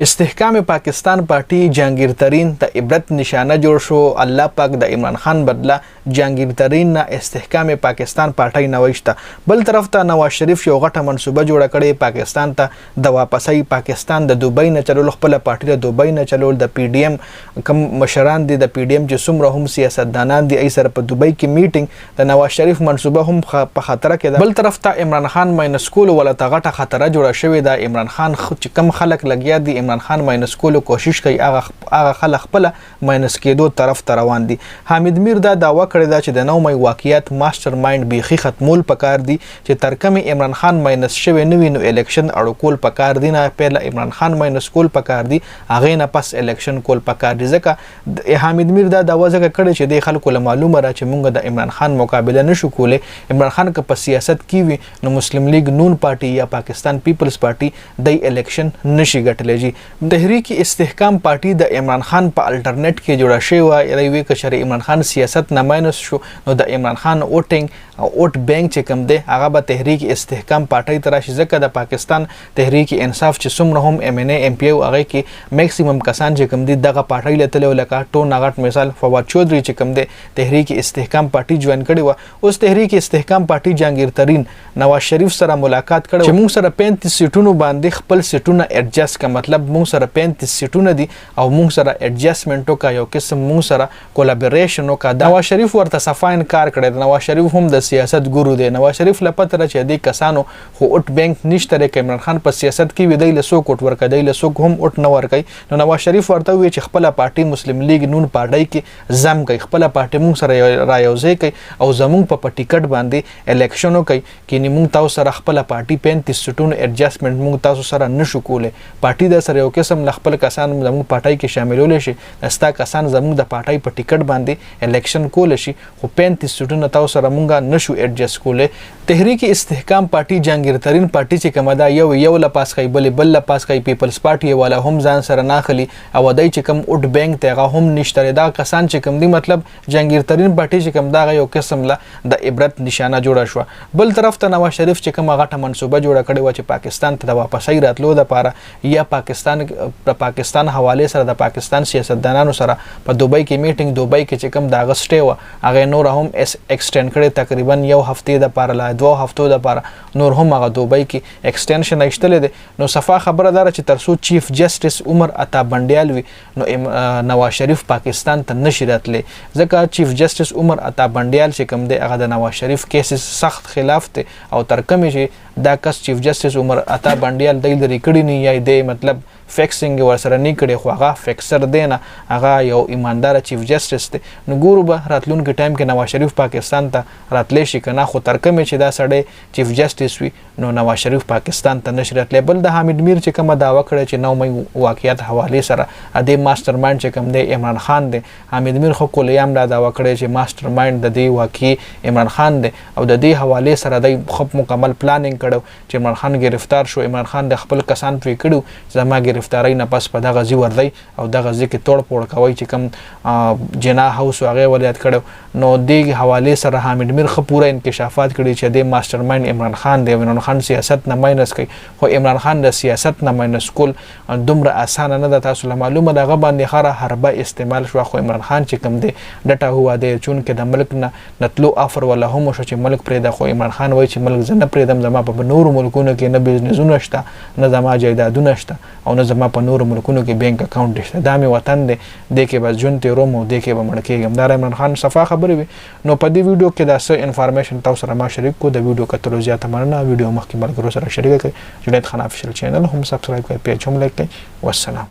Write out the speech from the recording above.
استحکام پاکستان پارټي جهانگیر ترین ته عبرت نشانه جوړ شو. الله پاک د عمران خان بدله جهانگیر ترین نه استحکام پاکستان پارټي نوښت. بل طرف ته نواز شریف یو غټه منصوبه جوړه کړې پاکستان ته د واپسۍ. پاکستان د دوبۍ نه چلول خپل پارټي د دوبۍ نه چلول. د پی ډی ایم کم مشران دي د پی ډی ایم چې څومره هم سیاستدانان دي ای سره په دوبۍ کې میټینګ د نواز شریف منصوبه هم په خطر کې ده. بل طرف ته عمران خان ماینس کول ولا ته غټه خطر جوړه شوې ده. عمران خان چې کم خلک لګیا دي عمران خان ماینس کولو کوشش کوي هغه خلک خپل ماینس کېدو طرف ته روان دي. حامد میر دا دعوا کړې ده چې د 9 مې واقعیت ماستر مایند بیخي ختمول پکار دي چې تر کومې عمران خان ماینس شوی نه وي نو الیکشن اړو کول پکار دي. نه پهله عمران خان ماینس کول پکار دي هغه نه پس الیکشن کول پکار دي. ځکه حامد میر دا دعوا ځکه کړې چې د خلکو له معلومه را چې موږ د عمران خان مقابله نشو کولای. عمران خان که په سیاست کې وي نو مسلم لیگ نون پارټي یا پاکستان پیپلز پارټي د الیکشن نشي ګټلای. جی تحریک استحکام پارټي د عمران خان په الټرنیټ کې جوړه شوې وه. یوې کشر عمران خان سیاست نه ماینس شو نو د عمران خان اوټ بینک چې کوم دی هغه به تحریک استحکام پارټي ته راشي. ځکه د پاکستان تحریک انصاف چې څومره هم ایم ان ای ایم پی او هغه کې میکسیمم کسان چې کوم دي دغه پارټي له تللی لکه ټون غټ مثال فواد چودھری چې کوم دی تحریک استحکام پارټي جوین کړی وه. اوس تحریک استحکام پارټي جهانگیر ترین نواز شریف سره ملاقات کړی چې موږ سره 35 سیټونو باندې خپل سیټونه ایڈجسټ کا مطلب موږ سره 35 سیټونه دي او موږ سره ایڈجسټمنټ وکړه یو قسم موږ سره کولابریشن وکړه. نواز شریف ورته صفا انکار کړی. نواز شریف هم د سیاست ګورو دی. نواز شریف له پته چې د کسانو خو اوټ بینک نشته لري. عمران خان په سیاست کې وی دی له سو کوټ ورکړي دی له سو هم اوټ نه ورکړي. نو نواز شریف ورته وی چې خپل پارټي مسلم لیگ نون پارټي کې زم کوي خپل پارټي موږ سره رايوځي کوي او زموږ په ټیکټ باندې الیکشن کوي کینی موږ تاسو سره خپل پارټي 35 سټونو ایڈجسټمنټ موږ تاسو سره نشو کولای. پارټي د سره یو قسم خپل کسان زموږ پارټي کې شاملول شي. استا کسان زموږ د پارټي په ټیکټ باندې الیکشن کول شي خو 35 سټونه تاسو سره مونږه نشو ایڈجسټ کولای. تحریک استحکام پارټي جهانگیر ترین پارټي چې کومه دا یو لپاس کوي بل لپاس کوي پیپلز پارټي والا هم ځان سره ناخلي او دای چې کوم اوټ بینک ته هغه هم نشته. دا کسان چې کوم دي مطلب جهانگیر ترین پارټي چې کوم دا یو قسم له د عبرت نشانه جوړه شو. بل طرف ته نواز شریف چې کومه غټه منصوبه جوړه کړې و چې پاکستان ته د واپسۍ راتلو لپاره یا پاکستان حواله سره د پاکستان سیاستدانانو سره په دوبۍ کې میټینګ دوبۍ کې چې کوم د اگستې و هغه نور هم ایکسټند کړي تقریبا یو هفته د لپاره لا 2 هفتو د لپاره نور هم هغه دوبۍ کې ایکسټنشن ایشتل دي. نو صفا خبره دار چې ترسو چیف جسټس عمر عطا بنډیال وي نو نواز شریف پاکستان ته نشي راتلی. ځکه چیف جسټس عمر عطا بنډیال چې کوم دی هغه د نواز شریف کیسز سخت خلاف دی او تر کومه چې دا کس چیف جسټس عمر عطا بنډیال دی لري کړي نه یا دی مطلب فیکسینګ ورسره نه کړي خو هغه فیکسر دی نه هغه یو ایماندار چیف جسټس دی. نو ګورو به راتلونکي ټایم کې نواز شریف پاکستان ته راتلی شي که نه خو تر کومه چې دا سړی چیف جسټس وي نو نواز شریف پاکستان ته نشي راتلی. بل د حامد میر چې کومه دعوا کړې چې 9 مې واقعیت حواله سره د ماستر مایند چې کوم دی عمران خان دی. حامد میر خو کلیام دا دعوا کړې چې ماستر مایند د دې واقعي عمران خان دی او د دې حواله سره د خپ مکمل پلانینګ کړو چې عمران خان گرفتار شو. عمران خان د خپل کسان پری کړو زما گرفتاری نه پس په دغه ځی وردی او دغه ځی کې توړ پوړ کوي چې کوم جنا هاوس هغه ولایت کړو. نو د حواله سره حامد میر خو پوره انکشافات کړي چې د ماستر مایند عمران خان دی. عمران خان سیاست نه ماینس کوي خو عمران خان د سیاست نه ماینس کول دومره اسانه نه ده. تاسو له معلومه دغه باندې خره حربه استعمال شو خو عمران خان چې کوم دی ډټه هوا دی چون کې د ملک نه نتلو افر ولا هم شو چې ملک پرې د خو عمران خان وای چې ملک زنه پرې دم زما په نور ملکونو کې نه بزنسونه شته نه زما جایدادونه شته او نه زما په نور ملکونو کې بانک اکاونټ شته. دا مې وطن دی د کې بس جون ته روم او د کې به مړ کېږم. دا عمران خان صفا خبرې وي. نو په دې ویډیو کې دا څه انفارمیشن تاسو سره ما شریک کو. د ویډیو کتلو زیاته مننه. ویډیو مخکې ملګرو سره شریک کړئ. جنید خان افیشل چینل هم سبسکرایب کړئ پیج هم لایک کړئ. والسلام.